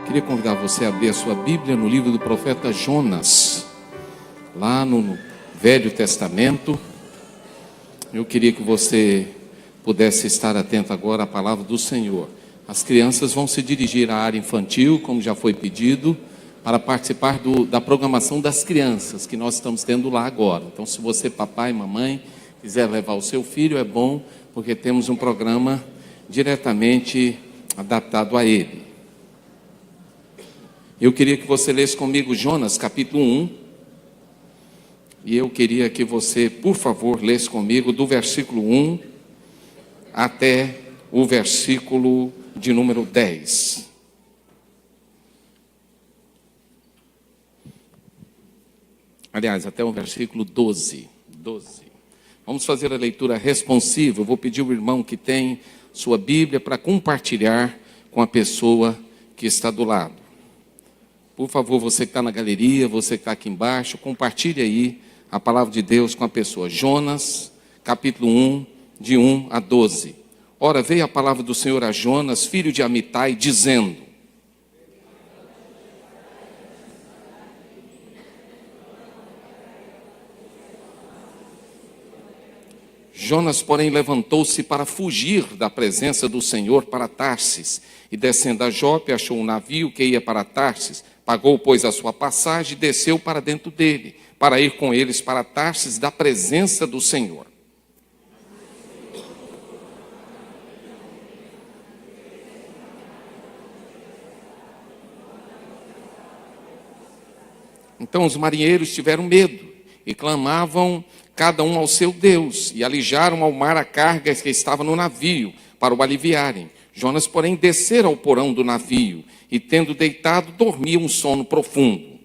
Queria convidar você a abrir a sua Bíblia no livro do profeta Jonas, lá no Velho Testamento. Eu queria que você pudesse estar atento agora à palavra do Senhor. As crianças vão se dirigir à área infantil, como já foi pedido, para participar da programação das crianças, que nós estamos tendo lá agora. Então, se você, papai, mamãe, quiser levar o seu filho, é bom, porque temos um programa diretamente adaptado a ele. Eu queria que você lesse comigo Jonas, capítulo 1. E eu queria que você, por favor, lesse comigo do versículo 1 até o versículo de número 10. Aliás, até o versículo 12. Vamos fazer a leitura responsiva. Eu vou pedir ao irmão que tem sua Bíblia para compartilhar com a pessoa que está do lado. Por favor, você que está na galeria, você que está aqui embaixo, compartilhe aí a palavra de Deus com a pessoa. Jonas, capítulo 1, de 1 a 12. Ora, veio a palavra do Senhor a Jonas, filho de Amitai, dizendo: Jonas, porém, levantou-se para fugir da presença do Senhor para Tarsis, e descendo a Jope, achou um navio que ia para Tarsis, pagou, pois, a sua passagem e desceu para dentro dele, para ir com eles para Tarsis da presença do Senhor. Então os marinheiros tiveram medo e clamavam cada um ao seu Deus, e alijaram ao mar a carga que estava no navio, para o aliviarem. Jonas, porém, descera ao porão do navio, e tendo deitado, dormia um sono profundo.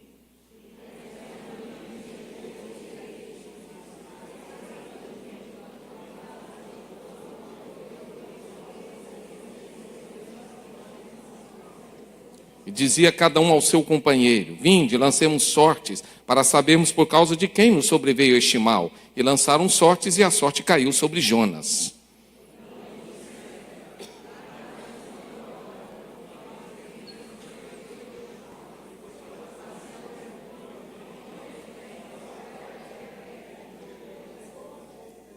E dizia cada um ao seu companheiro: vinde, lancemos sortes, para sabermos por causa de quem nos sobreveio este mal. E lançaram sortes, e a sorte caiu sobre Jonas.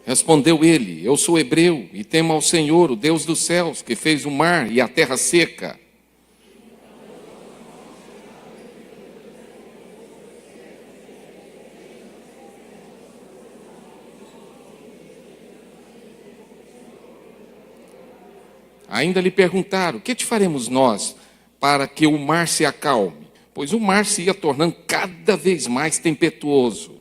Respondeu ele: eu sou hebreu, e temo ao Senhor, o Deus dos céus, que fez o mar e a terra seca. Ainda lhe perguntaram: que te faremos nós para que o mar se acalme? Pois o mar se ia tornando cada vez mais tempestuoso.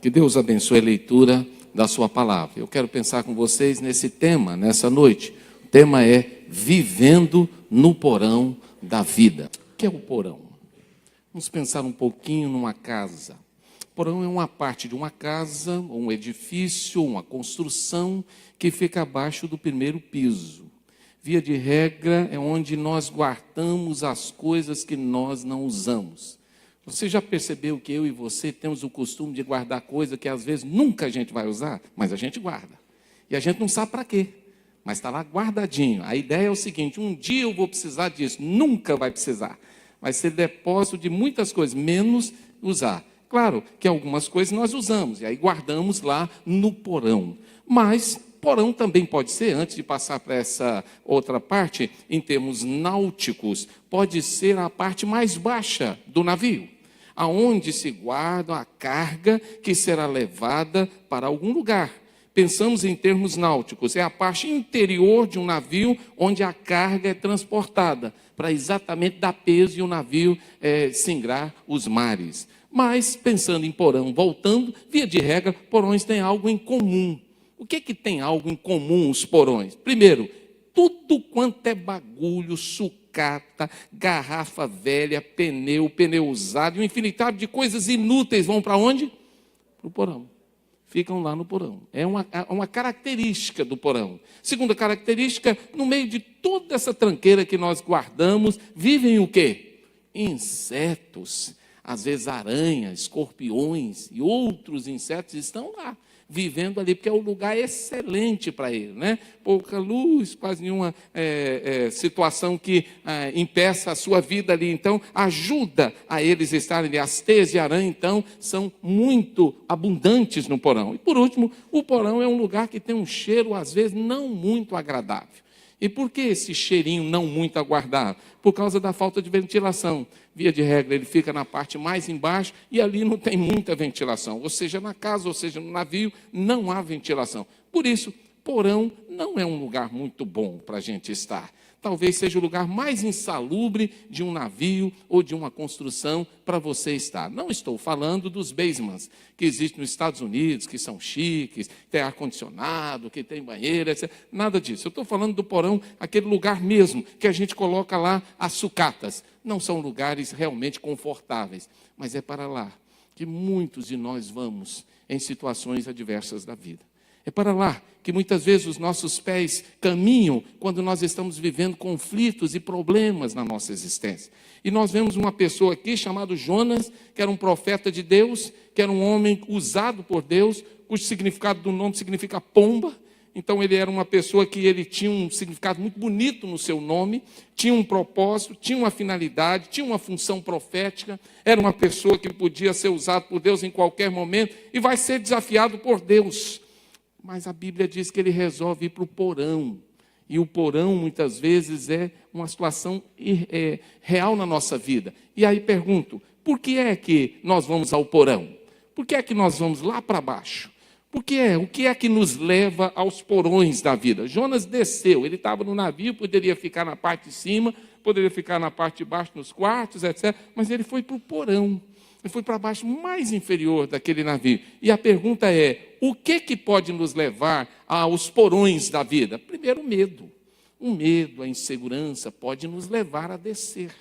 Que Deus abençoe a leitura da sua palavra. Eu quero pensar com vocês nesse tema, nessa noite. O tema é vivendo no porão da vida. O que é o porão? Vamos pensar um pouquinho numa casa. O porão é uma parte de uma casa, um edifício, uma construção que fica abaixo do primeiro piso. Via de regra, é onde nós guardamos as coisas que nós não usamos. Você já percebeu que eu e você temos o costume de guardar coisa que às vezes nunca a gente vai usar, mas a gente guarda. E a gente não sabe para quê, mas está lá guardadinho. A ideia é o seguinte: um dia eu vou precisar disso, nunca vai precisar. Vai ser depósito de muitas coisas, menos usar. Claro que algumas coisas nós usamos, e aí guardamos lá no porão. Mas porão também pode ser, antes de passar para essa outra parte, em termos náuticos, pode ser a parte mais baixa do navio, aonde se guarda a carga que será levada para algum lugar. Pensamos em termos náuticos, é a parte interior de um navio onde a carga é transportada, para exatamente dar peso e o navio singrar os mares. Mas, pensando em porão, voltando, via de regra, porões têm algo em comum. O que tem algo em comum os porões? Primeiro, tudo quanto é bagulho, sucata, garrafa velha, pneu usado, e um infinidade de coisas inúteis vão para onde? Para o porão. Ficam lá no porão. É uma característica do porão. Segunda característica, no meio de toda essa tranqueira que nós guardamos, vivem o quê? Insetos. às vezes aranhas, escorpiões e outros insetos estão lá, vivendo ali, porque é um lugar excelente para ele, né? Pouca luz, quase nenhuma situação que impeça a sua vida ali. Então, ajuda a eles estarem ali. As teias de aranha, então, são muito abundantes no porão. E, por último, o porão é um lugar que tem um cheiro, às vezes, não muito agradável. E por que esse cheirinho não muito agradável? Por causa da falta de ventilação. Via de regra, ele fica na parte mais embaixo e ali não tem muita ventilação. Ou seja, na casa, ou seja, no navio, não há ventilação. Por isso, porão não é um lugar muito bom para a gente estar. Talvez seja o lugar mais insalubre de um navio ou de uma construção para você estar. Não estou falando dos basements que existem nos Estados Unidos, que são chiques, que tem ar-condicionado, que tem banheiro, etc. Nada disso. Eu estou falando do porão, aquele lugar mesmo que a gente coloca lá as sucatas. Não são lugares realmente confortáveis, mas é para lá que muitos de nós vamos em situações adversas da vida. É para lá que muitas vezes os nossos pés caminham quando nós estamos vivendo conflitos e problemas na nossa existência. E nós vemos uma pessoa aqui chamada Jonas, que era um profeta de Deus, que era um homem usado por Deus, cujo significado do nome significa pomba. Então ele era uma pessoa que ele tinha um significado muito bonito no seu nome, tinha um propósito, tinha uma finalidade, tinha uma função profética, era uma pessoa que podia ser usada por Deus em qualquer momento e vai ser desafiado por Deus. Mas a Bíblia diz que ele resolve ir para o porão. E o porão, muitas vezes, é uma situação real na nossa vida. E aí pergunto, por que é que nós vamos ao porão? Por que é que nós vamos lá para baixo? O que é que nos leva aos porões da vida? Jonas desceu, ele estava no navio, poderia ficar na parte de cima, poderia ficar na parte de baixo, nos quartos, etc. Mas ele foi para o porão. Ele foi para a parte mais inferior daquele navio. E a pergunta é, o que pode nos levar aos porões da vida? Primeiro, o medo. O medo, a insegurança pode nos levar a descer.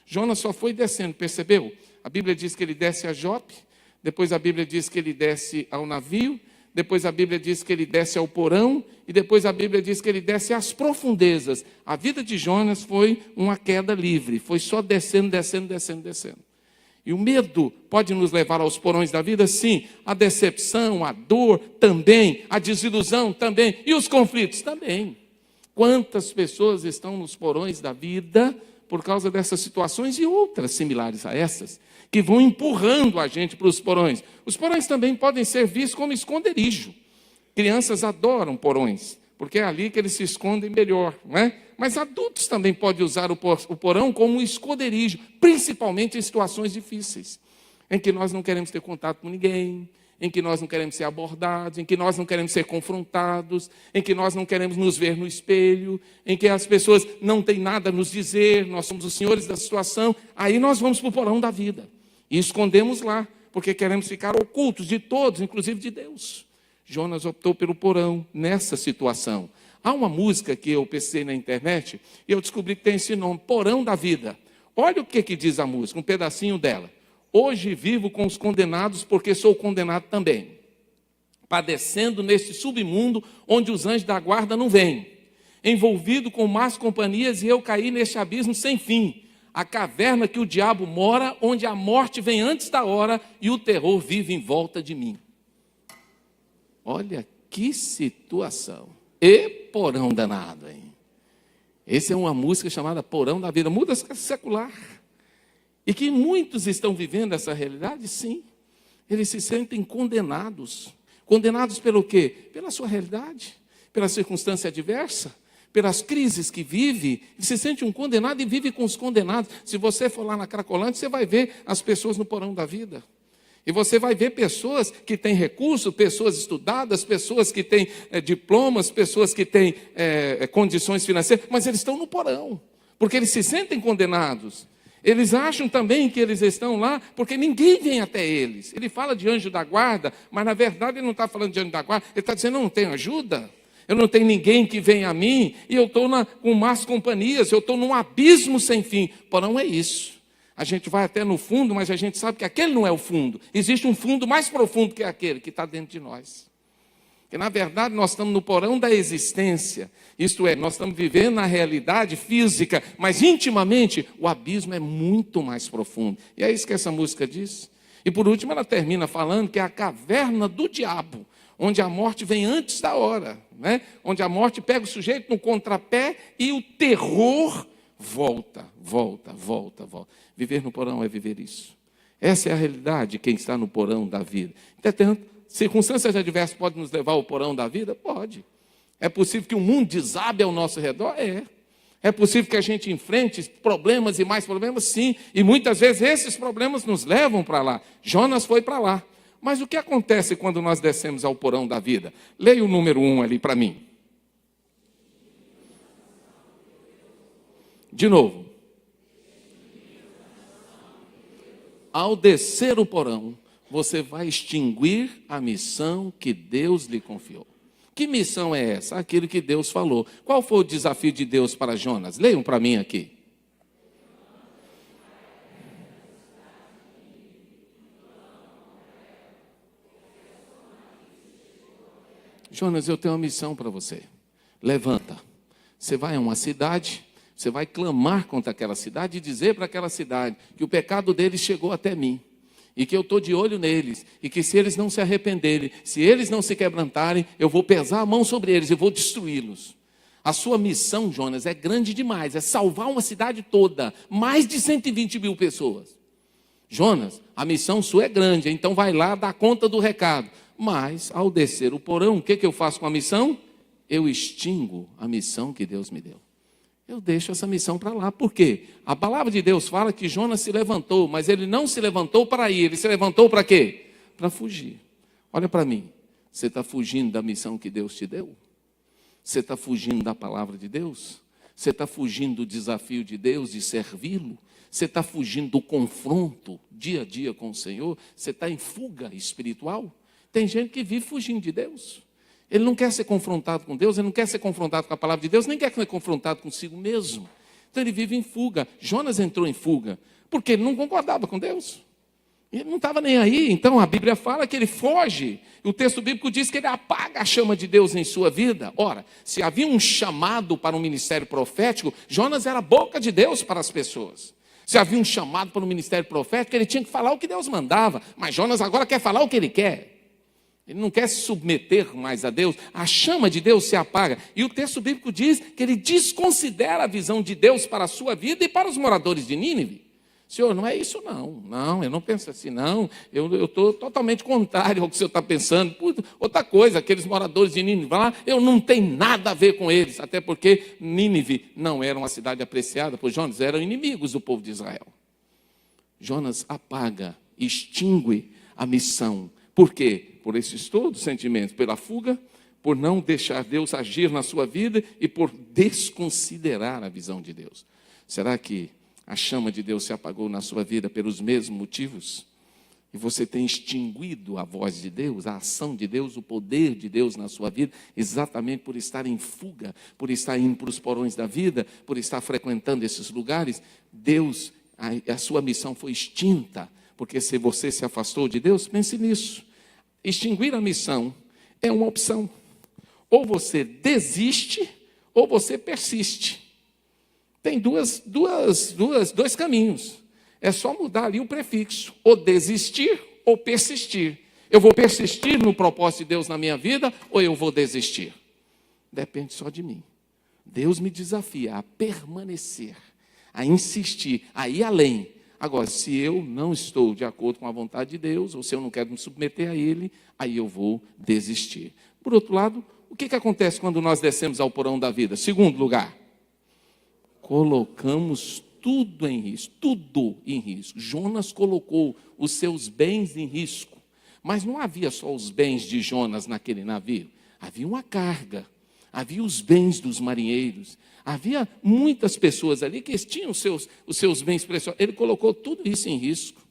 Jonas só foi descendo, percebeu? A Bíblia diz que ele desce a Jope, depois a Bíblia diz que ele desce ao navio, depois a Bíblia diz que ele desce ao porão, e depois a Bíblia diz que ele desce às profundezas. A vida de Jonas foi uma queda livre, foi só descendo, descendo, descendo, descendo. E o medo pode nos levar aos porões da vida? Sim. A decepção, a dor também, a desilusão também, e os conflitos também. Quantas pessoas estão nos porões da vida por causa dessas situações e outras similares a essas, que vão empurrando a gente para os porões. Os porões também podem ser vistos como esconderijo. Crianças adoram porões, porque é ali que eles se escondem melhor, não é? Mas adultos também podem usar o porão como um esconderijo, principalmente em situações difíceis, em que nós não queremos ter contato com ninguém, em que nós não queremos ser abordados, em que nós não queremos ser confrontados, em que nós não queremos nos ver no espelho, em que as pessoas não têm nada a nos dizer, nós somos os senhores da situação. Aí nós vamos para o porão da vida e escondemos lá, porque queremos ficar ocultos de todos, inclusive de Deus. Jonas optou pelo porão nessa situação. Há uma música que eu pesquisei na internet e eu descobri que tem esse nome, Porão da Vida. Olha o que diz a música, um pedacinho dela. Hoje vivo com os condenados porque sou condenado também, padecendo neste submundo onde os anjos da guarda não vêm, envolvido com más companhias e eu caí neste abismo sem fim, a caverna que o diabo mora, onde a morte vem antes da hora e o terror vive em volta de mim. Olha que situação. E porão danado, hein? Essa é uma música chamada Porão da Vida, música secular. E que muitos estão vivendo essa realidade, sim. Eles se sentem condenados. Condenados pelo quê? Pela sua realidade, pela circunstância adversa, pelas crises que vive. Ele se sente um condenado e vive com os condenados. Se você for lá na Cracolândia, você vai ver as pessoas no porão da vida. E você vai ver pessoas que têm recursos, pessoas estudadas, pessoas que têm diplomas, pessoas que têm condições financeiras, mas eles estão no porão, porque eles se sentem condenados. Eles acham também que eles estão lá, porque ninguém vem até eles. Ele fala de anjo da guarda, mas na verdade ele não está falando de anjo da guarda, ele está dizendo, eu não tenho ajuda, eu não tenho ninguém que venha a mim, e eu estou com más companhias, eu estou num abismo sem fim. Porão é isso. A gente vai até no fundo, mas a gente sabe que aquele não é o fundo. Existe um fundo mais profundo que aquele que está dentro de nós. Porque, na verdade, nós estamos no porão da existência. Isto é, nós estamos vivendo na realidade física, mas intimamente o abismo é muito mais profundo. E é isso que essa música diz. E por último, ela termina falando que é a caverna do diabo, onde a morte vem antes da hora, né? Onde a morte pega o sujeito no contrapé e o terror volta. Viver no porão é viver isso. Essa é a realidade de quem está no porão da vida. Entretanto, circunstâncias adversas podem nos levar ao porão da vida? Pode. É possível que o mundo desabe ao nosso redor? É. É possível que a gente enfrente problemas e mais problemas? Sim. E muitas vezes esses problemas nos levam para lá. Jonas foi para lá. Mas o que acontece quando nós descemos ao porão da vida? Leia o número 1 ali para mim. De novo. Ao descer o porão, você vai extinguir a missão que Deus lhe confiou. Que missão é essa? Aquilo que Deus falou. Qual foi o desafio de Deus para Jonas? Leiam para mim aqui. Jonas, eu tenho uma missão para você. Levanta. Você vai a uma cidade, você vai clamar contra aquela cidade e dizer para aquela cidade que o pecado deles chegou até mim. E que eu estou de olho neles, e que se eles não se arrependerem, se eles não se quebrantarem, eu vou pesar a mão sobre eles e vou destruí-los. A sua missão, Jonas, é grande demais, é salvar uma cidade toda, mais de 120 mil pessoas. Jonas, a missão sua é grande, então vai lá dar conta do recado. Mas, ao descer o porão, o que eu faço com a missão? Eu extingo a missão que Deus me deu. Eu deixo essa missão para lá. Por quê? A palavra de Deus fala que Jonas se levantou, mas ele não se levantou para ir. Ele se levantou para quê? Para fugir. Olha para mim. Você está fugindo da missão que Deus te deu? Você está fugindo da palavra de Deus? Você está fugindo do desafio de Deus de servi-lo? Você está fugindo do confronto dia a dia com o Senhor? Você está em fuga espiritual? Tem gente que vive fugindo de Deus. Ele não quer ser confrontado com Deus, ele não quer ser confrontado com a palavra de Deus, nem quer ser confrontado consigo mesmo. Então ele vive em fuga. Jonas entrou em fuga, porque ele não concordava com Deus. Ele não estava nem aí. Então a Bíblia fala que ele foge. O texto bíblico diz que ele apaga a chama de Deus em sua vida. Ora, se havia um chamado para um ministério profético, Jonas era a boca de Deus para as pessoas. Se havia um chamado para um ministério profético, ele tinha que falar o que Deus mandava. Mas Jonas agora quer falar o que ele quer. Ele não quer se submeter mais a Deus, a chama de Deus se apaga. E o texto bíblico diz que ele desconsidera a visão de Deus para a sua vida e para os moradores de Nínive. Senhor, não é isso não. Não, eu não penso assim, não. Eu estou totalmente contrário ao que o senhor está pensando. Outra coisa, aqueles moradores de Nínive lá, eu não tenho nada a ver com eles. Até porque Nínive não era uma cidade apreciada por Jonas, eram inimigos do povo de Israel. Jonas apaga, extingue a missão. Por quê? Por esses todos sentimentos, pela fuga, por não deixar Deus agir na sua vida e por desconsiderar a visão de Deus. Será que a chama de Deus se apagou na sua vida pelos mesmos motivos? E você tem extinguido a voz de Deus, a ação de Deus, o poder de Deus na sua vida, exatamente por estar em fuga, por estar indo para os porões da vida, por estar frequentando esses lugares? Deus, a sua missão foi extinta. Porque se você se afastou de Deus, pense nisso. Extinguir a missão é uma opção. Ou você desiste, ou você persiste. Tem dois caminhos. É só mudar ali o prefixo. Ou desistir, ou persistir. Eu vou persistir no propósito de Deus na minha vida, ou eu vou desistir? Depende só de mim. Deus me desafia a permanecer, a insistir, a ir além. Agora, se eu não estou de acordo com a vontade de Deus, ou se eu não quero me submeter a Ele, aí eu vou desistir. Por outro lado, o que acontece quando nós descemos ao porão da vida? Segundo lugar, colocamos tudo em risco, tudo em risco. Jonas colocou os seus bens em risco, mas não havia só os bens de Jonas naquele navio, havia uma carga. Havia os bens dos marinheiros, havia muitas pessoas ali que tinham os seus bens preciosos. Ele colocou tudo isso em risco.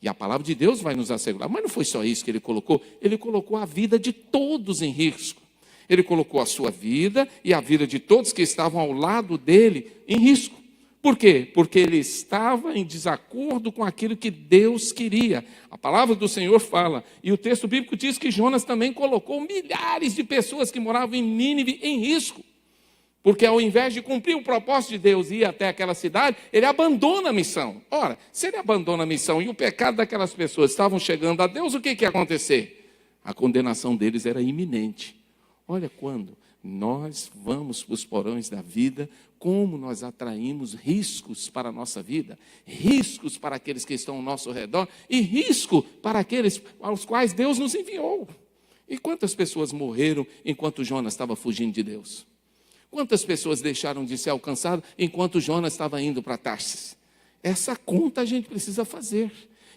E a palavra de Deus vai nos assegurar. Mas não foi só isso que ele colocou a vida de todos em risco. Ele colocou a sua vida e a vida de todos que estavam ao lado dele em risco. Por quê? Porque ele estava em desacordo com aquilo que Deus queria. A palavra do Senhor fala, e o texto bíblico diz que Jonas também colocou milhares de pessoas que moravam em Nínive em risco. Porque ao invés de cumprir o propósito de Deus e ir até aquela cidade, ele abandona a missão. Ora, se ele abandona a missão e o pecado daquelas pessoas estavam chegando a Deus, o que ia acontecer? A condenação deles era iminente. Olha quando nós vamos para os porões da vida, como nós atraímos riscos para a nossa vida, riscos para aqueles que estão ao nosso redor e risco para aqueles aos quais Deus nos enviou. E quantas pessoas morreram enquanto Jonas estava fugindo de Deus? Quantas pessoas deixaram de ser alcançadas enquanto Jonas estava indo para Tarsis? Essa conta a gente precisa fazer.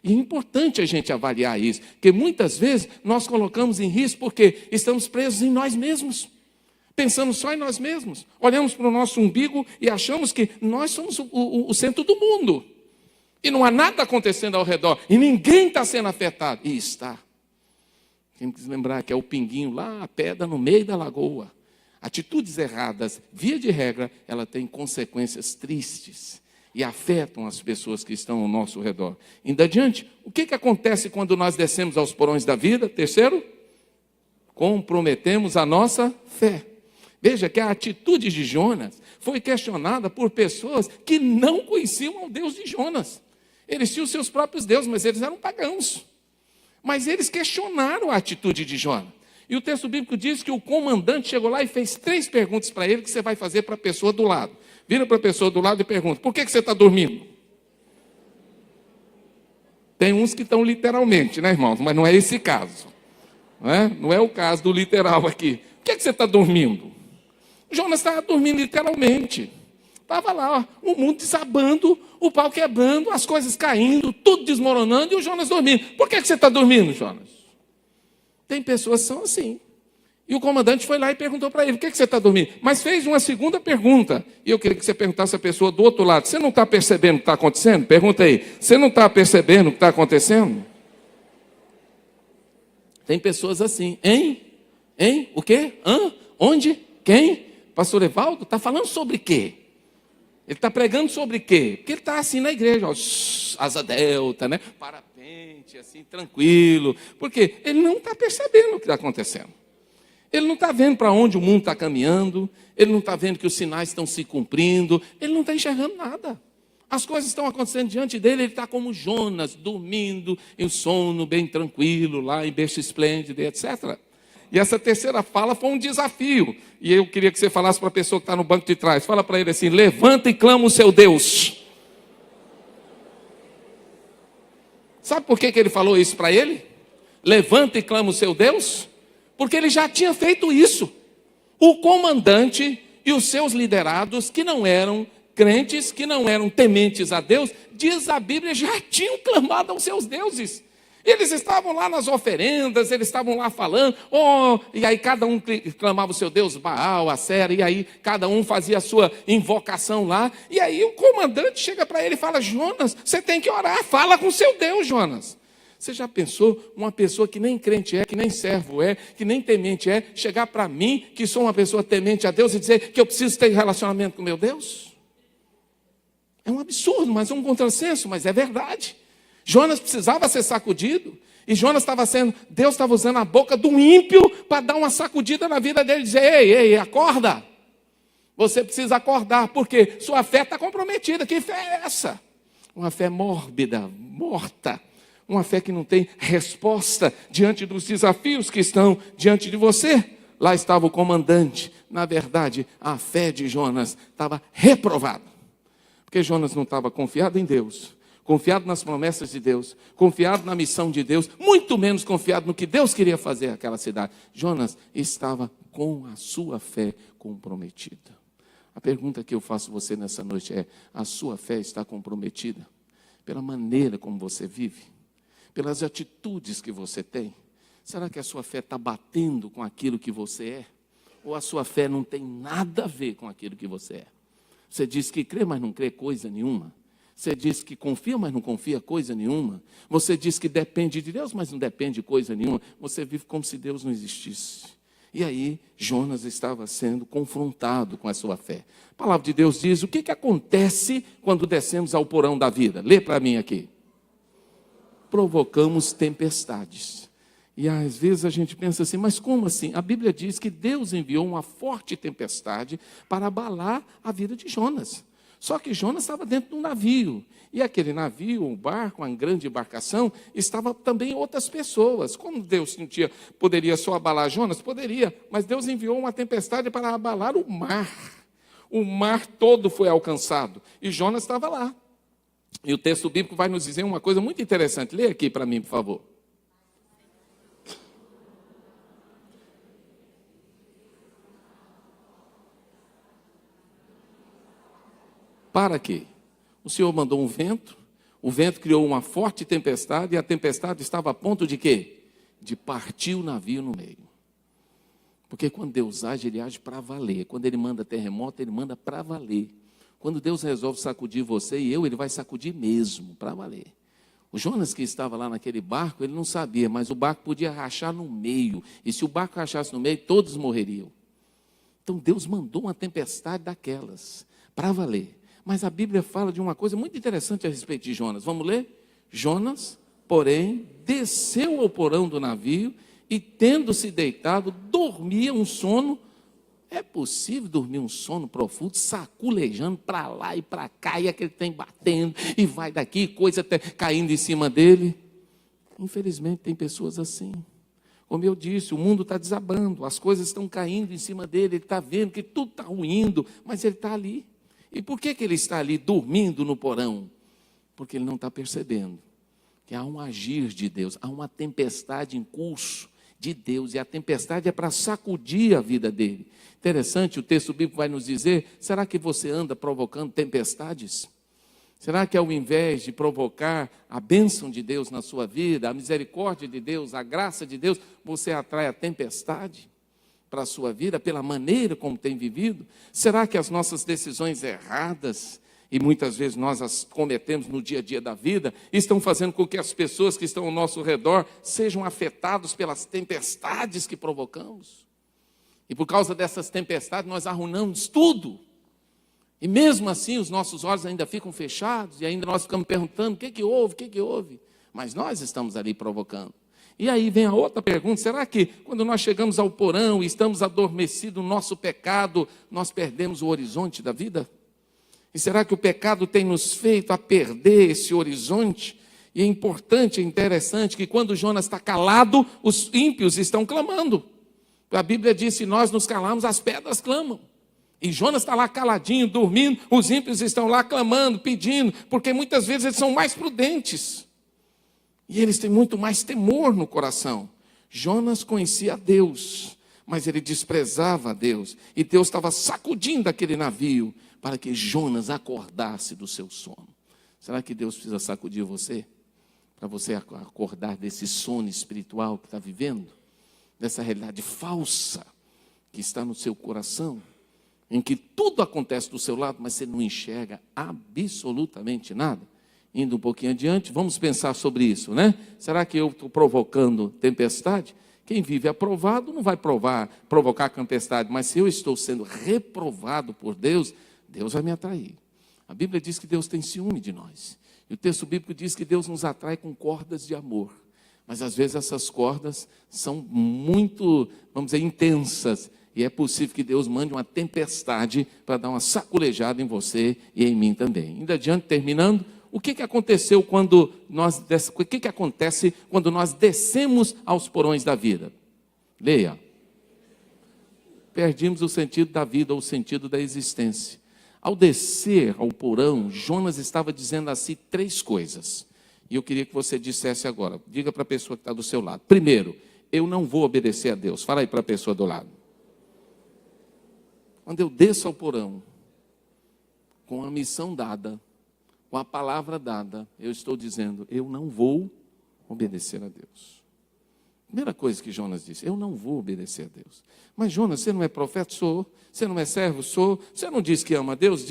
E é importante a gente avaliar isso, porque muitas vezes nós colocamos em risco porque estamos presos em nós mesmos. Pensamos só em nós mesmos, olhamos para o nosso umbigo e achamos que nós somos o centro do mundo. E não há nada acontecendo ao redor, e ninguém está sendo afetado. E está. Quem quis lembrar que é o pinguinho lá, a pedra no meio da lagoa. Atitudes erradas, via de regra, ela tem consequências tristes e afetam as pessoas que estão ao nosso redor. Indo adiante, o que acontece quando nós descemos aos porões da vida? Terceiro, comprometemos a nossa fé. Veja que a atitude de Jonas foi questionada por pessoas que não conheciam o Deus de Jonas. Eles tinham seus próprios deuses, mas eles eram pagãos. Mas eles questionaram a atitude de Jonas. E o texto bíblico diz que o comandante chegou lá e fez 3 perguntas para ele que você vai fazer para a pessoa do lado. Vira para a pessoa do lado e pergunta: por que você está dormindo? Tem uns que estão literalmente, né, irmãos? Mas não é esse caso. Não é o caso do literal aqui. Por que você está dormindo? Jonas estava dormindo literalmente. Estava lá, ó, o mundo desabando, o pau quebrando, as coisas caindo, tudo desmoronando e o Jonas dormindo. Por que você está dormindo, Jonas? Tem pessoas que são assim. E o comandante foi lá e perguntou para ele: por que você está dormindo? Mas fez uma segunda pergunta. E eu queria que você perguntasse à pessoa do outro lado: você não está percebendo o que está acontecendo? Pergunta aí: você não está percebendo o que está acontecendo? Tem pessoas assim. Hein? O quê? Onde? Quem? Pastor Evaldo, está falando sobre quê? Ele está pregando sobre quê? Porque ele está assim na igreja, ó, asa delta, né? Parapente, assim, tranquilo. Porque ele não está percebendo o que está acontecendo. Ele não está vendo para onde o mundo está caminhando. Ele não está vendo que os sinais estão se cumprindo. Ele não está enxergando nada. As coisas estão acontecendo diante dele. Ele está como Jonas, dormindo em sono, bem tranquilo, lá em berço esplêndido, etc. E essa terceira fala foi um desafio. E eu queria que você falasse para a pessoa que está no banco de trás. Fala para ele assim: levanta e clama o seu Deus. Sabe por que ele falou isso para ele? Levanta e clama o seu Deus. Porque ele já tinha feito isso. O comandante e os seus liderados, que não eram crentes, que não eram tementes a Deus, diz a Bíblia, já tinham clamado aos seus deuses. Eles estavam lá nas oferendas, eles estavam lá falando, e aí cada um clamava o seu Deus, Baal, Acera, e aí cada um fazia a sua invocação lá, e aí o comandante chega para ele e fala: Jonas, você tem que orar, fala com o seu Deus, Jonas. Você já pensou uma pessoa que nem crente é, que nem servo é, que nem temente é, chegar para mim, que sou uma pessoa temente a Deus, e dizer que eu preciso ter relacionamento com meu Deus? É um absurdo, mas é um contrassenso, mas é verdade. Jonas precisava ser sacudido, e Jonas Deus estava usando a boca do ímpio para dar uma sacudida na vida dele, dizer: ei, acorda, você precisa acordar, porque sua fé está comprometida. Que fé é essa? Uma fé mórbida, morta, uma fé que não tem resposta diante dos desafios que estão diante de você. Lá estava o comandante. Na verdade, a fé de Jonas estava reprovada, porque Jonas não estava confiado em Deus, confiado nas promessas de Deus, confiado na missão de Deus, muito menos confiado no que Deus queria fazer naquela cidade. Jonas estava com a sua fé comprometida. A pergunta que eu faço a você nessa noite é: a sua fé está comprometida pela maneira como você vive? Pelas atitudes que você tem? Será que a sua fé está batendo com aquilo que você é? Ou a sua fé não tem nada a ver com aquilo que você é? Você diz que crê, mas não crê coisa nenhuma. Você diz que confia, mas não confia coisa nenhuma. Você diz que depende de Deus, mas não depende de coisa nenhuma. Você vive como se Deus não existisse. E aí, Jonas estava sendo confrontado com a sua fé. A palavra de Deus diz, o que acontece quando descemos ao porão da vida? Lê para mim aqui. Provocamos tempestades. E às vezes a gente pensa assim, mas como assim? A Bíblia diz que Deus enviou uma forte tempestade para abalar a vida de Jonas. Só que Jonas estava dentro de um navio. E aquele navio, um barco, uma grande embarcação, estava também outras pessoas. Como Deus sentia, poderia só abalar Jonas? Poderia, mas Deus enviou uma tempestade para abalar o mar. O mar todo foi alcançado. E Jonas estava lá. E o texto bíblico vai nos dizer uma coisa muito interessante. Lê aqui para mim, por favor. Para quê? O Senhor mandou um vento, o vento criou uma forte tempestade, e a tempestade estava a ponto de quê? De partir o navio no meio. Porque quando Deus age, Ele age para valer. Quando Ele manda terremoto, Ele manda para valer. Quando Deus resolve sacudir você e eu, Ele vai sacudir mesmo, para valer. O Jonas que estava lá naquele barco, ele não sabia, mas o barco podia rachar no meio. E se o barco rachasse no meio, todos morreriam. Então Deus mandou uma tempestade daquelas, para valer. Mas a Bíblia fala de uma coisa muito interessante a respeito de Jonas. Vamos ler? Jonas, porém, desceu ao porão do navio e, tendo-se deitado, dormia um sono. É possível dormir um sono profundo, saculejando para lá e para cá, e aquele tem batendo, e vai daqui, coisa até caindo em cima dele. Infelizmente tem pessoas assim. Como eu disse, o mundo está desabando, as coisas estão caindo em cima dele, ele está vendo que tudo está ruindo, mas ele está ali. E por que ele está ali dormindo no porão? Porque ele não está percebendo que há um agir de Deus, há uma tempestade em curso de Deus, e a tempestade é para sacudir a vida dele. Interessante, o texto bíblico vai nos dizer, será que você anda provocando tempestades? Será que ao invés de provocar a bênção de Deus na sua vida, a misericórdia de Deus, a graça de Deus, você atrai a tempestade para a sua vida, pela maneira como tem vivido? Será que as nossas decisões erradas, e muitas vezes nós as cometemos no dia a dia da vida, estão fazendo com que as pessoas que estão ao nosso redor sejam afetadas pelas tempestades que provocamos? E por causa dessas tempestades nós arruinamos tudo. E mesmo assim os nossos olhos ainda ficam fechados, e ainda nós ficamos perguntando, o que houve, o que houve? Mas nós estamos ali provocando. E aí vem a outra pergunta, será que quando nós chegamos ao porão e estamos adormecidos no nosso pecado, nós perdemos o horizonte da vida? E será que o pecado tem nos feito a perder esse horizonte? E é importante, é interessante que quando Jonas está calado, os ímpios estão clamando. A Bíblia diz, se nós nos calarmos, as pedras clamam. E Jonas está lá caladinho, dormindo, os ímpios estão lá clamando, pedindo, porque muitas vezes eles são mais prudentes. E eles têm muito mais temor no coração. Jonas conhecia Deus, mas ele desprezava a Deus. E Deus estava sacudindo aquele navio para que Jonas acordasse do seu sono. Será que Deus precisa sacudir você? Para você acordar desse sono espiritual que está vivendo? Dessa realidade falsa que está no seu coração? Em que tudo acontece do seu lado, mas você não enxerga absolutamente nada? Indo um pouquinho adiante, vamos pensar sobre isso, né? Será que eu estou provocando tempestade? Quem vive aprovado não vai provocar tempestade, mas se eu estou sendo reprovado por Deus, Deus vai me atrair. A Bíblia diz que Deus tem ciúme de nós. E o texto bíblico diz que Deus nos atrai com cordas de amor. Mas às vezes essas cordas são muito, vamos dizer, intensas. E é possível que Deus mande uma tempestade para dar uma saculejada em você e em mim também. Indo adiante, terminando. O que aconteceu quando o que acontece quando nós descemos aos porões da vida? Leia. Perdemos o sentido da vida, ou o sentido da existência. Ao descer ao porão, Jonas estava dizendo a si 3 coisas. E eu queria que você dissesse agora. Diga para a pessoa que está do seu lado. Primeiro, eu não vou obedecer a Deus. Fala aí para a pessoa do lado. Quando eu desço ao porão, com a missão dada, com a palavra dada, eu estou dizendo, eu não vou obedecer a Deus. Primeira coisa que Jonas disse, eu não vou obedecer a Deus. Mas Jonas, você não é profeta? Sou. Você não é servo? Sou. Você não diz que ama a Deus?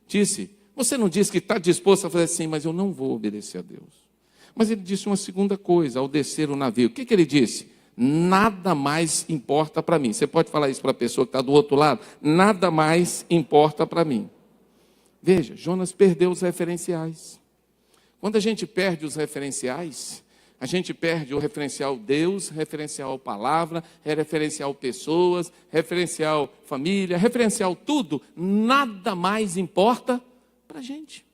Disse. Você não diz que está disposto a fazer assim, mas eu não vou obedecer a Deus. Mas ele disse uma segunda coisa, ao descer o navio. O que ele disse? nada mais importa para mim. Você pode falar isso para a pessoa que está do outro lado? Nada mais importa para mim. Veja, Jonas perdeu os referenciais. Quando a gente perde os referenciais, a gente perde o referencial Deus, referencial palavra, referencial pessoas, referencial família, referencial tudo. Nada mais importa para a gente.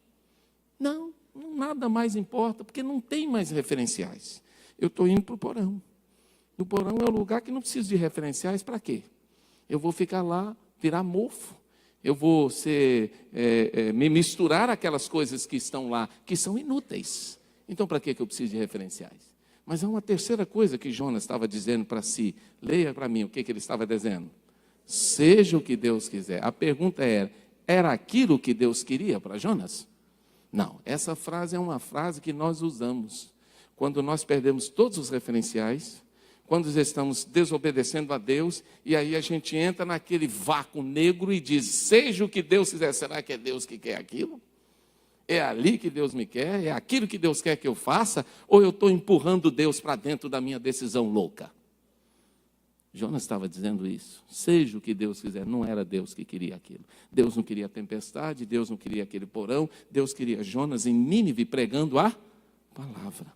Não, nada mais importa, porque não tem mais referenciais. Eu estou indo para o porão. O porão é o lugar que não preciso de referenciais. Para quê? Eu vou ficar lá, virar mofo. Eu vou me misturar aquelas coisas que estão lá, que são inúteis. Então, para que eu preciso de referenciais? Mas há uma terceira coisa que Jonas estava dizendo para si. Leia para mim o que ele estava dizendo. Seja o que Deus quiser. A pergunta era aquilo que Deus queria para Jonas? Não, essa frase é uma frase que nós usamos quando nós perdemos todos os referenciais, quando estamos desobedecendo a Deus, e aí a gente entra naquele vácuo negro e diz, seja o que Deus quiser. Será que é Deus que quer aquilo? É ali que Deus me quer? É aquilo que Deus quer que eu faça? Ou eu estou empurrando Deus para dentro da minha decisão louca? Jonas estava dizendo isso. Seja o que Deus quiser. Não era Deus que queria aquilo. Deus não queria a tempestade, Deus não queria aquele porão. Deus queria Jonas em Nínive pregando a palavra.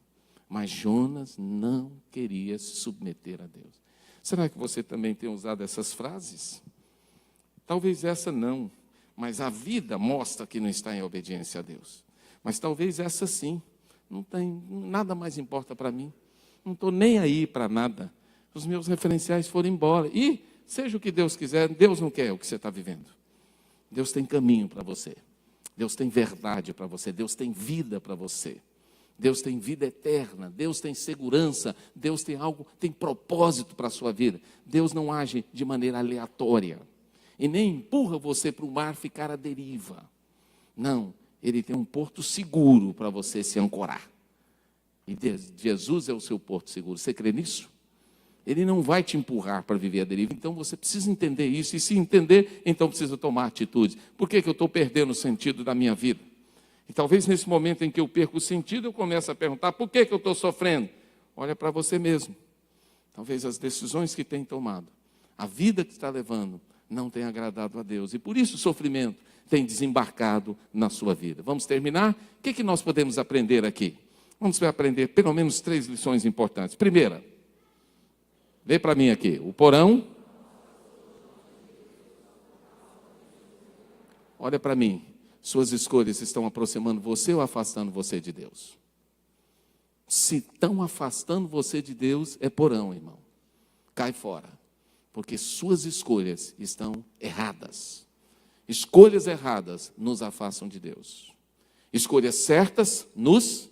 Mas Jonas não queria se submeter a Deus. Será que você também tem usado essas frases? Talvez essa não, mas a vida mostra que não está em obediência a Deus. Mas talvez essa sim. Não tem, nada mais importa para mim. Não estou nem aí para nada. Os meus referenciais foram embora. E, seja o que Deus quiser, Deus não quer o que você está vivendo. Deus tem caminho para você. Deus tem verdade para você. Deus tem vida para você. Deus tem vida eterna, Deus tem segurança, Deus tem algo, tem propósito para a sua vida. Deus não age de maneira aleatória e nem empurra você para o mar ficar à deriva. Não, Ele tem um porto seguro para você se ancorar. E Jesus é o seu porto seguro. Você crê nisso? Ele não vai te empurrar para viver a deriva. Então você precisa entender isso. E se entender, então precisa tomar atitudes. Por que eu estou perdendo o sentido da minha vida? E talvez nesse momento em que eu perco o sentido, eu começo a perguntar, por que eu estou sofrendo? Olha para você mesmo. Talvez as decisões que tem tomado, a vida que está levando, não tenha agradado a Deus. E por isso o sofrimento tem desembarcado na sua vida. Vamos terminar? O que nós podemos aprender aqui? Vamos aprender pelo menos 3 lições importantes. Primeira, lê para mim aqui, o porão. Olha para mim. Suas escolhas estão aproximando você ou afastando você de Deus? Se estão afastando você de Deus, é porão, irmão. Cai fora. Porque suas escolhas estão erradas. Escolhas erradas nos afastam de Deus. Escolhas certas nos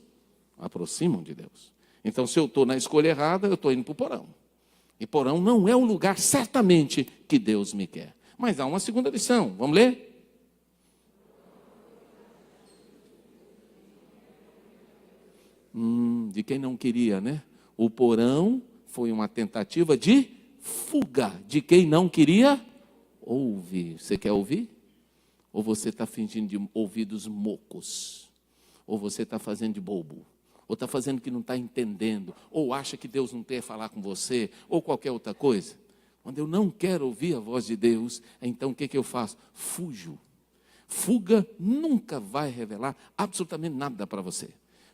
aproximam de Deus. Então, se eu estou na escolha errada, eu estou indo para o porão. E porão não é o lugar, certamente, que Deus me quer. Mas há uma segunda lição. Vamos ler? De quem não queria, né? O porão foi uma tentativa de fuga de quem não queria ouvir. Você quer ouvir? Ou você está fingindo de ouvidos mocos? Ou você está fazendo de bobo? Ou está fazendo que não está entendendo? Ou acha que Deus não quer falar com você? Ou qualquer outra coisa? Quando eu não quero ouvir a voz de Deus, então o que eu faço? Fujo. Fuga nunca vai revelar absolutamente nada para você.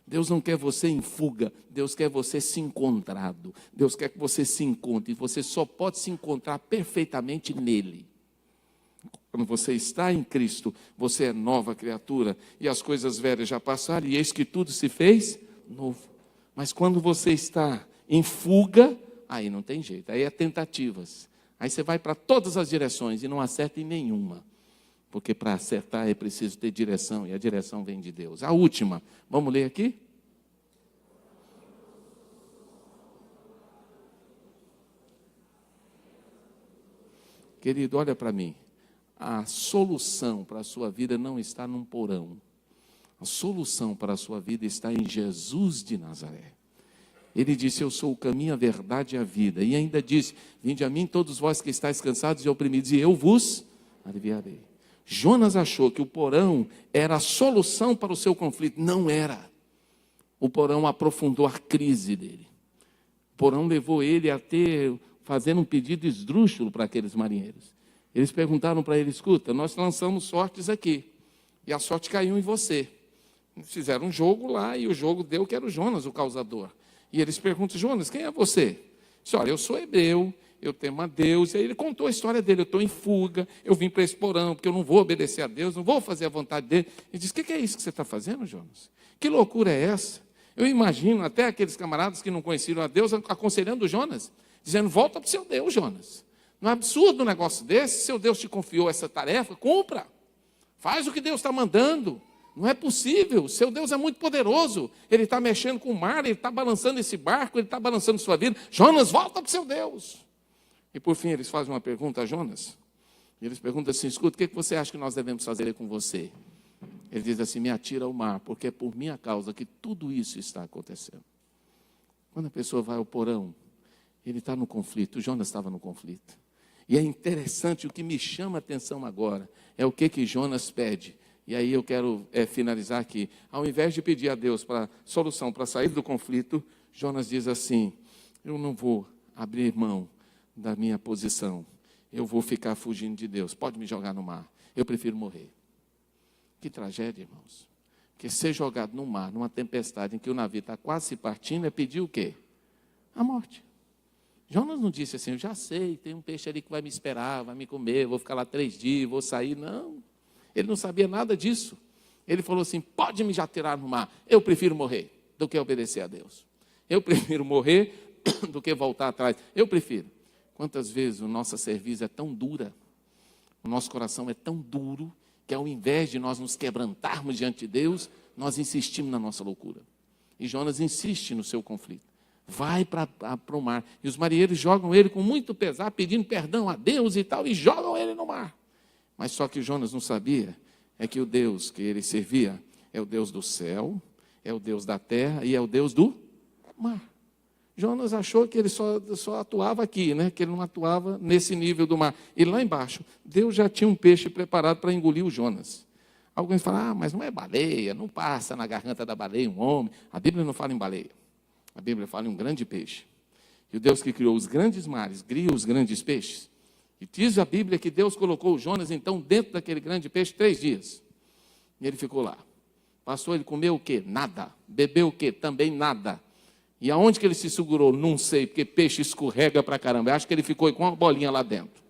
Deus não quer você em fuga, Deus quer você se encontrado. Deus quer que você se encontre, e você só pode se encontrar perfeitamente nele. Quando você está em Cristo, você é nova criatura, e as coisas velhas já passaram, e eis que tudo se fez novo. Mas quando você está em fuga, aí não tem jeito, aí é tentativas. Aí você vai para todas as direções e não acerta em nenhuma. Porque para acertar é preciso ter direção, e a direção vem de Deus. A última, vamos ler aqui? Querido, olha para mim. A solução para a sua vida não está num porão. A solução para a sua vida está em Jesus de Nazaré. Ele disse, eu sou o caminho, a verdade e a vida. E ainda disse, vinde a mim todos vós que estáis cansados e oprimidos, e eu vos aliviarei. Jonas achou que o porão era a solução para o seu conflito. Não era. O porão aprofundou a crise dele. O porão levou ele a fazendo um pedido esdrúxulo para aqueles marinheiros. Eles perguntaram para ele: escuta, nós lançamos sortes aqui, e a sorte caiu em você. Fizeram um jogo lá, e o jogo deu que era o Jonas, o causador. E eles perguntam: Jonas, quem é você? Disse: olha, eu sou hebreu, eu temo a Deus. E aí ele contou a história dele: eu estou em fuga, eu vim para esse porão, porque eu não vou obedecer a Deus, não vou fazer a vontade dele. Ele disse: o que é isso que você está fazendo, Jonas? Que loucura é essa? Eu imagino até aqueles camaradas que não conheciam a Deus aconselhando o Jonas, dizendo: volta para o seu Deus, Jonas. Não é absurdo um negócio desse? Seu Deus te confiou essa tarefa, cumpra. Faz o que Deus está mandando. Não é possível, seu Deus é muito poderoso. Ele está mexendo com o mar, ele está balançando esse barco, ele está balançando sua vida. Jonas, volta para o seu Deus. E por fim eles fazem uma pergunta a Jonas. E eles perguntam assim: escuta, o que você acha que nós devemos fazer com você? Ele diz assim: me atira ao mar, porque é por minha causa que tudo isso está acontecendo. Quando a pessoa vai ao porão, ele está no conflito. O Jonas estava no conflito. E é interessante, o que me chama a atenção agora é o que Jonas pede. E aí eu quero finalizar aqui. Ao invés de pedir a Deus para solução, para sair do conflito, Jonas diz assim: eu não vou abrir mão da minha posição. Eu vou ficar fugindo de Deus. Pode me jogar no mar. Eu prefiro morrer. Que tragédia, irmãos. Porque ser jogado no mar, numa tempestade em que o navio está quase se partindo, é pedir o quê? A morte. Jonas não disse assim: eu já sei, tem um peixe ali que vai me esperar, vai me comer, vou ficar lá 3 dias, vou sair. Não. Ele não sabia nada disso. Ele falou assim: pode me já tirar no mar. Eu prefiro morrer do que obedecer a Deus. Eu prefiro morrer do que voltar atrás. Eu prefiro. Quantas vezes a nossa serviço é tão dura, o nosso coração é tão duro, que ao invés de nós nos quebrantarmos diante de Deus, nós insistimos na nossa loucura. E Jonas insiste no seu conflito. Vai para o mar. E os marinheiros jogam ele com muito pesar, pedindo perdão a Deus e tal, e jogam ele no mar. Mas só que Jonas não sabia é que o Deus que ele servia é o Deus do céu, é o Deus da terra e é o Deus do mar. Jonas achou que ele só atuava aqui, né? Que ele não atuava nesse nível do mar. E lá embaixo, Deus já tinha um peixe preparado para engolir o Jonas. Alguns falam: mas não é baleia, não passa na garganta da baleia um homem. A Bíblia não fala em baleia. A Bíblia fala em um grande peixe. E o Deus que criou os grandes mares, cria os grandes peixes. E diz a Bíblia que Deus colocou o Jonas, então, dentro daquele grande peixe 3 dias. E ele ficou lá. Passou, ele comeu o quê? Nada. Bebeu o quê? Também nada. E aonde que ele se segurou? Não sei, porque peixe escorrega pra caramba. Eu acho que ele ficou com uma bolinha lá dentro.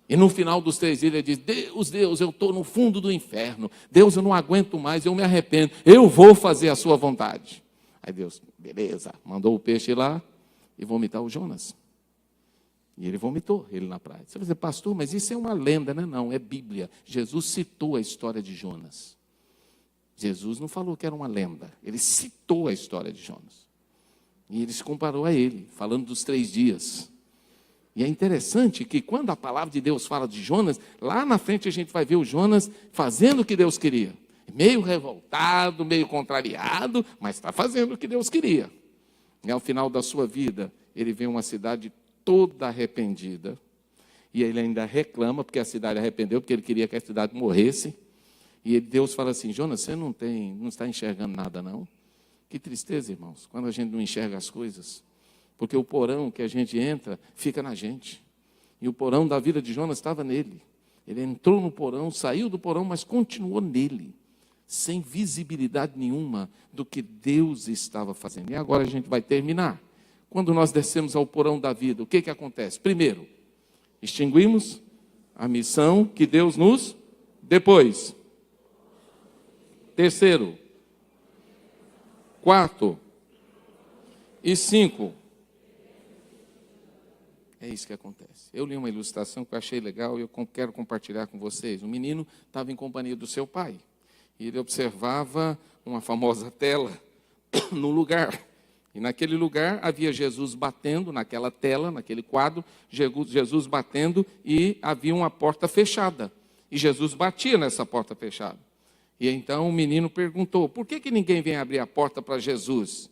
E no final dos 3 dias ele diz: Deus, eu estou no fundo do inferno. Deus, eu não aguento mais, eu me arrependo. Eu vou fazer a sua vontade. Aí Deus, beleza, mandou o peixe lá e vomitar o Jonas. E ele vomitou ele na praia. Você vai dizer: pastor, mas isso é uma lenda, né? Não, é Bíblia. Jesus citou a história de Jonas. Jesus não falou que era uma lenda. Ele citou a história de Jonas. E ele se comparou a ele, falando dos 3 dias. E é interessante que quando a palavra de Deus fala de Jonas, lá na frente a gente vai ver o Jonas fazendo o que Deus queria. Meio revoltado, meio contrariado, mas está fazendo o que Deus queria. E ao final da sua vida, ele vê uma cidade toda arrependida. E ele ainda reclama, porque a cidade arrependeu, porque ele queria que a cidade morresse. E Deus fala assim: Jonas, você não está enxergando nada, não? Que tristeza, irmãos, quando a gente não enxerga as coisas. Porque o porão que a gente entra, fica na gente. E o porão da vida de Jonas estava nele. Ele entrou no porão, saiu do porão, mas continuou nele. Sem visibilidade nenhuma do que Deus estava fazendo. E agora a gente vai terminar. Quando nós descemos ao porão da vida, o que acontece? Primeiro, extinguimos a missão que Deus nos... Depois. Terceiro. 4. E 5. É isso que acontece. Eu li uma ilustração que eu achei legal e eu quero compartilhar com vocês. Um menino estava em companhia do seu pai. E ele observava uma famosa tela num lugar. E naquele lugar havia Jesus batendo, naquela tela, naquele quadro, Jesus batendo, e havia uma porta fechada. E Jesus batia nessa porta fechada. E então o menino perguntou: por que ninguém vem abrir a porta para Jesus?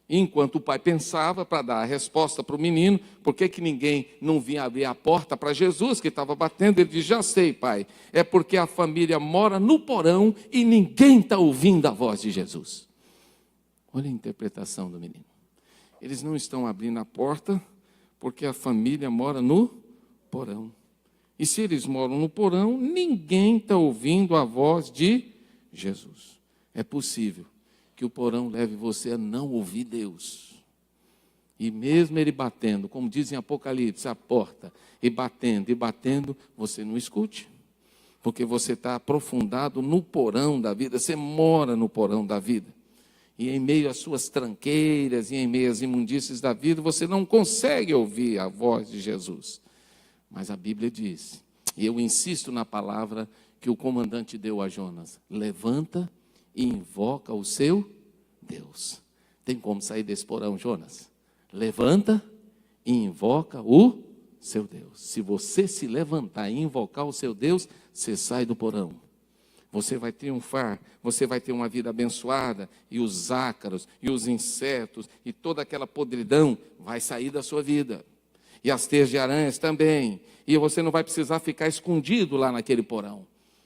E enquanto o pai pensava para dar a resposta para o menino, por que ninguém não vinha abrir a porta para Jesus que estava batendo? Ele diz: já sei, pai, é porque a família mora no porão e ninguém está ouvindo a voz de Jesus. Olha a interpretação do menino. Eles não estão abrindo a porta porque a família mora no porão. E se eles moram no porão, ninguém está ouvindo a voz de Jesus. É possível que o porão leve você a não ouvir Deus. E mesmo ele batendo, como diz em Apocalipse, a porta, e batendo, você não escute. Porque você está aprofundado no porão da vida, você mora no porão da vida. E em meio às suas tranqueiras, e em meio às imundícies da vida, você não consegue ouvir a voz de Jesus. Mas a Bíblia diz, e eu insisto na palavra que o comandante deu a Jonas: levanta e invoca o seu Deus. Tem como sair desse porão, Jonas? Levanta e invoca o seu Deus. Se você se levantar e invocar o seu Deus, você sai do porão. Você vai triunfar, você vai ter uma vida abençoada, e os ácaros, e os insetos, e toda aquela podridão vai sair da sua vida. E as teias de aranhas também. E você não vai precisar ficar escondido lá naquele porão.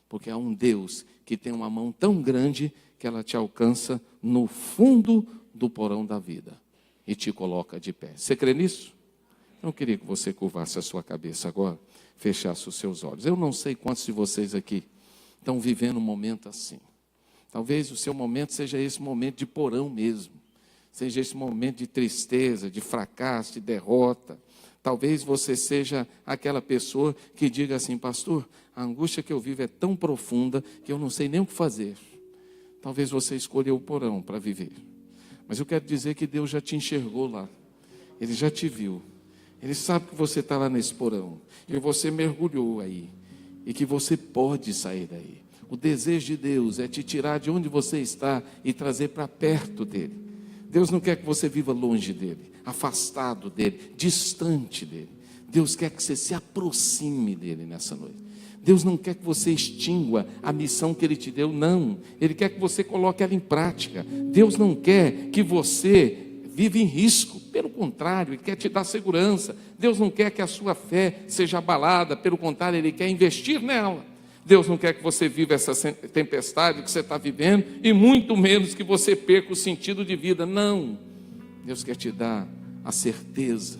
Porque há um Deus que tem uma mão tão grande que ela te alcança no fundo do porão da vida e te coloca de pé. Você crê nisso? Eu queria que você curvasse a sua cabeça agora, fechasse os seus olhos. Eu não sei quantos de vocês aqui estão vivendo um momento assim. Talvez o seu momento seja esse momento de porão mesmo. Seja esse momento de tristeza, de fracasso, de derrota. Talvez você seja aquela pessoa que diga assim: pastor, a angústia que eu vivo é tão profunda que eu não sei nem o que fazer. Talvez você escolheu o porão para viver. Mas eu quero dizer que Deus já te enxergou lá. Ele já te viu. Ele sabe que você está lá nesse porão. E você mergulhou aí. E que você pode sair daí. O desejo de Deus é te tirar de onde você está e trazer para perto dele. Deus não quer que você viva longe dele, afastado dele, distante dele. Deus quer que você se aproxime dele nessa noite. Deus não quer que você extingua a missão que ele te deu, não. Ele quer que você coloque ela em prática. Deus não quer que você viva em risco. Pelo contrário, Ele quer te dar segurança. Deus não quer que a sua fé seja abalada. Pelo contrário, Ele quer investir nela. Deus não quer que você viva essa tempestade que você está vivendo, e muito menos que você perca o sentido de vida. Não. Deus quer te dar a certeza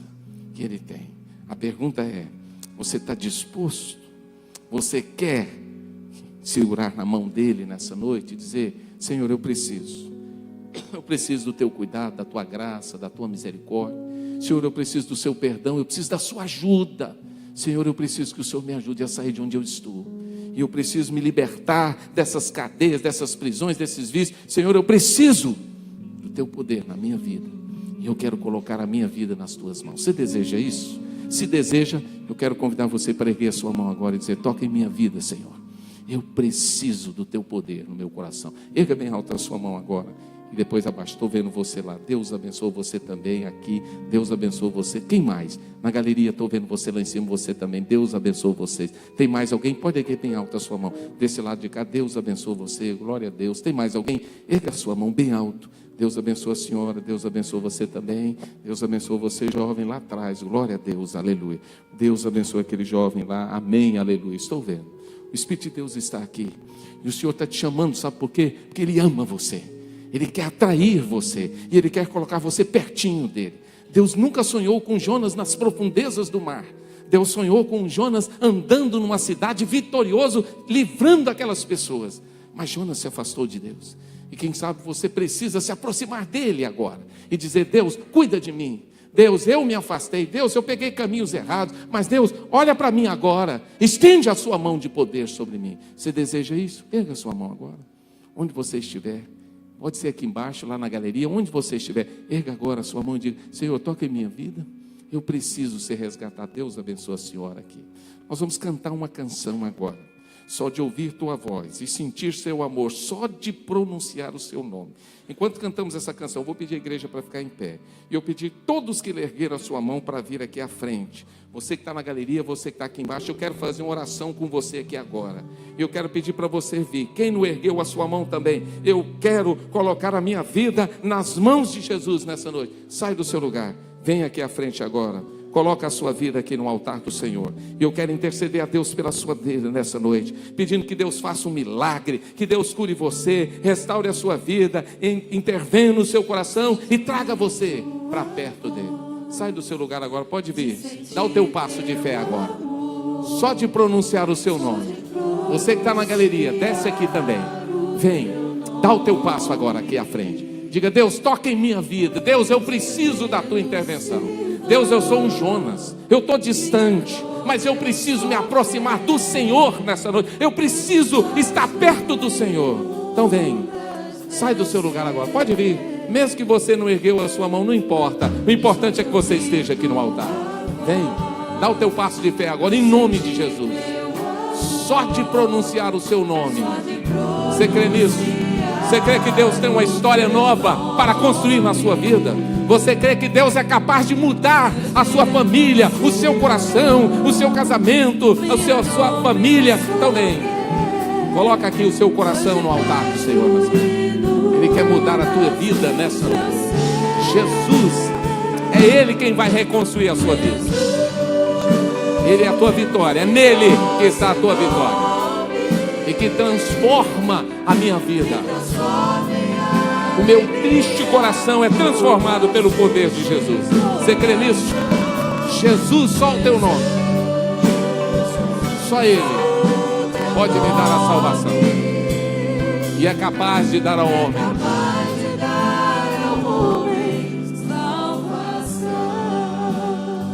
que Ele tem. A pergunta é: você está disposto? Você quer segurar na mão dEle nessa noite e dizer: Senhor, eu preciso do Teu cuidado, da Tua graça, da Tua misericórdia. Senhor, eu preciso do Seu perdão, eu preciso da Sua ajuda. Senhor, eu preciso que o Senhor me ajude a sair de onde eu estou. E eu preciso me libertar dessas cadeias, dessas prisões, desses vícios. Senhor, eu preciso do Teu poder na minha vida. E eu quero colocar a minha vida nas Tuas mãos. Você deseja isso? Se deseja, eu quero convidar você para erguer a sua mão agora e dizer: toca em minha vida, Senhor. Eu preciso do Teu poder no meu coração. Erga bem alto a sua mão agora. E depois abaixo, estou vendo você lá. Deus abençoe você também aqui. Deus abençoe você. Quem mais? Na galeria, estou vendo você lá em cima, você também. Deus abençoe vocês. Tem mais alguém? Pode erguer bem alto a sua mão. Desse lado de cá, Deus abençoe você. Glória a Deus. Tem mais alguém? Erga a sua mão bem alto. Deus abençoe a senhora. Deus abençoe você também. Deus abençoe você, jovem, lá atrás. Glória a Deus. Aleluia. Deus abençoe aquele jovem lá. Amém. Aleluia. Estou vendo. O Espírito de Deus está aqui. E o Senhor está te chamando, sabe por quê? Porque Ele ama você. Ele quer atrair você, e Ele quer colocar você pertinho dele. Deus nunca sonhou com Jonas nas profundezas do mar. Deus sonhou com Jonas andando numa cidade vitorioso, livrando aquelas pessoas. Mas Jonas se afastou de Deus. E quem sabe você precisa se aproximar dele agora e dizer: Deus, cuida de mim. Deus, eu me afastei. Deus, eu peguei caminhos errados. Mas Deus, olha para mim agora. Estende a sua mão de poder sobre mim. Você deseja isso? Erga a sua mão agora. Onde você estiver. Pode ser aqui embaixo, lá na galeria, onde você estiver. Erga agora a sua mão e diga: Senhor, toca em minha vida. Eu preciso ser resgatado. Deus abençoe a senhora aqui. Nós vamos cantar uma canção agora. Só de ouvir tua voz e sentir seu amor, só de pronunciar o seu nome. Enquanto cantamos essa canção, eu vou pedir à igreja para ficar em pé. E eu pedi todos que ergueram a sua mão para vir aqui à frente. Você que está na galeria, você que está aqui embaixo, eu quero fazer uma oração com você aqui agora. E eu quero pedir para você vir. Quem não ergueu a sua mão também, eu quero colocar a minha vida nas mãos de Jesus nessa noite. Sai do seu lugar, vem aqui à frente agora. Coloca a sua vida aqui no altar do Senhor. E eu quero interceder a Deus pela sua vida nessa noite, pedindo que Deus faça um milagre, que Deus cure você, restaure a sua vida, intervenha no seu coração e traga você para perto dele. Sai do seu lugar agora, pode vir. Dá o teu passo de fé agora. Só de pronunciar o seu nome. Você que está na galeria, desce aqui também. Vem, dá o teu passo agora aqui à frente. Diga: Deus, toca em minha vida. Deus, eu preciso da tua intervenção. Deus, eu sou um Jonas, eu estou distante, mas eu preciso me aproximar do Senhor nessa noite. Eu preciso estar perto do Senhor. Então vem, sai do seu lugar agora, pode vir. Mesmo que você não ergueu a sua mão, não importa. O importante é que você esteja aqui no altar. Vem, dá o teu passo de fé agora, em nome de Jesus. Só de pronunciar o seu nome. Você crê nisso? Você crê que Deus tem uma história nova para construir na sua vida? Você crê que Deus é capaz de mudar a sua família, o seu coração, o seu casamento, a sua família? Então vem, coloca aqui o seu coração no altar do Senhor. Ele quer mudar a tua vida nessa noite. Jesus, é Ele quem vai reconstruir a sua vida. Ele é a tua vitória, é nele que está a tua vitória. E que transforma a minha vida. O meu triste coração é transformado pelo poder de Jesus. Você crê nisso? Jesus, só o teu nome. Só Ele pode me dar a salvação. E é capaz de dar ao homem.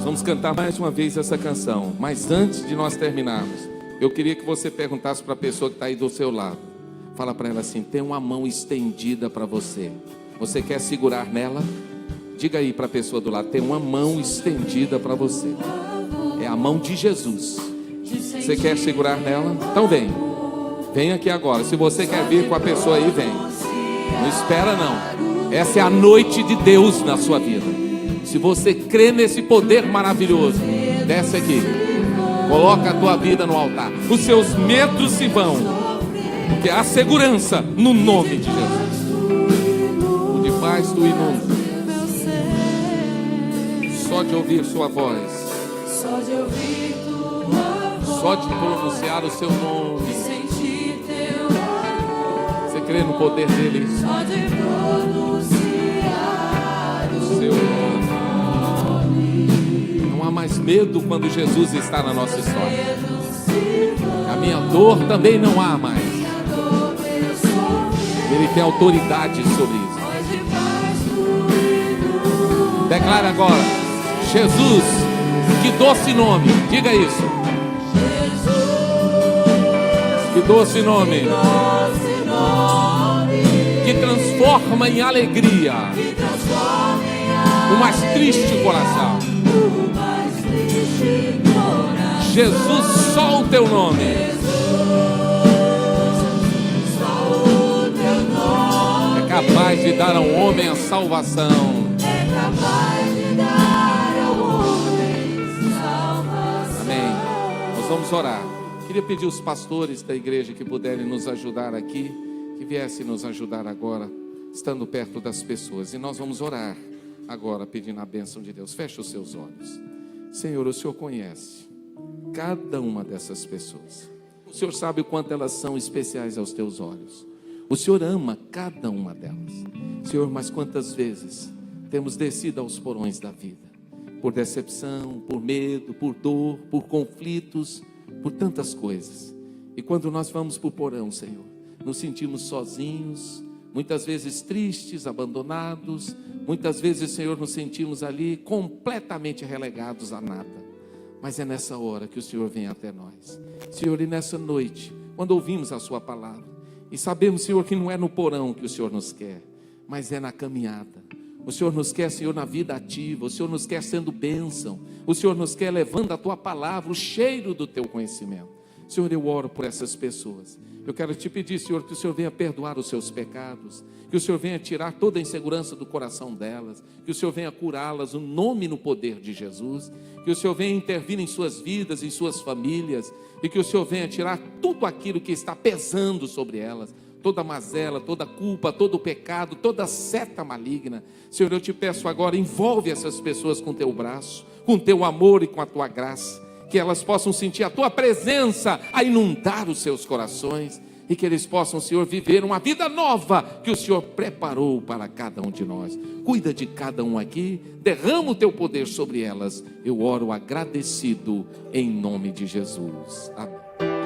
Vamos cantar mais uma vez essa canção. Mas antes de nós terminarmos, eu queria que você perguntasse para a pessoa que está aí do seu lado. Fala para ela assim: tem uma mão estendida para você. Você quer segurar nela? Diga aí para a pessoa do lado: tem uma mão estendida para você. É a mão de Jesus. Você quer segurar nela? Então vem. Vem aqui agora. Se você quer vir com a pessoa aí, vem. Não espera não. Essa é a noite de Deus na sua vida. Se você crê nesse poder maravilhoso, desce aqui. Coloca a tua vida no altar. Os seus medos se vão, porque há segurança no nome de Jesus. O de paz tu inunda. Só de ouvir sua voz, só de pronunciar o seu nome, você crê no poder dele? Só de pronunciar o seu nome. Não há mais medo quando Jesus está na nossa história. A minha dor também não há mais. Ele tem autoridade sobre isso. Declara agora: Jesus, que doce nome. Diga isso. Que doce nome. Que transforma em alegria o mais triste coração. Jesus, só o teu nome. É capaz de dar ao homem a salvação. Amém. Nós vamos orar. Queria pedir os pastores da igreja que puderem nos ajudar aqui, que viessem nos ajudar agora, estando perto das pessoas. E nós vamos orar agora, pedindo a bênção de Deus. Feche os seus olhos. Senhor, o Senhor conhece cada uma dessas pessoas. O Senhor sabe o quanto elas são especiais aos teus olhos. O Senhor ama cada uma delas. Senhor, mas quantas vezes temos descido aos porões da vida, por decepção, por medo, por dor, por conflitos, por tantas coisas. E quando nós vamos para o porão, Senhor, nos sentimos sozinhos, muitas vezes tristes, abandonados. Muitas vezes, Senhor, nos sentimos ali completamente relegados a nada. Mas é nessa hora que o Senhor vem até nós. Senhor, e nessa noite, quando ouvimos a sua palavra, e sabemos, Senhor, que não é no porão que o Senhor nos quer, mas é na caminhada. O Senhor nos quer, Senhor, na vida ativa. O Senhor nos quer sendo bênção. O Senhor nos quer levando a tua palavra, o cheiro do teu conhecimento. Senhor, eu oro por essas pessoas. Eu quero te pedir, Senhor, que o Senhor venha perdoar os seus pecados, que o Senhor venha tirar toda a insegurança do coração delas, que o Senhor venha curá-las, o nome no poder de Jesus, que o Senhor venha intervir em suas vidas, em suas famílias, e que o Senhor venha tirar tudo aquilo que está pesando sobre elas, toda mazela, toda culpa, todo pecado, toda seta maligna. Senhor, eu te peço agora, envolve essas pessoas com teu braço, com teu amor e com a tua graça, que elas possam sentir a tua presença a inundar os seus corações, e que eles possam, Senhor, viver uma vida nova que o Senhor preparou para cada um de nós. Cuida de cada um aqui, derrama o teu poder sobre elas. Eu oro agradecido em nome de Jesus. Amém.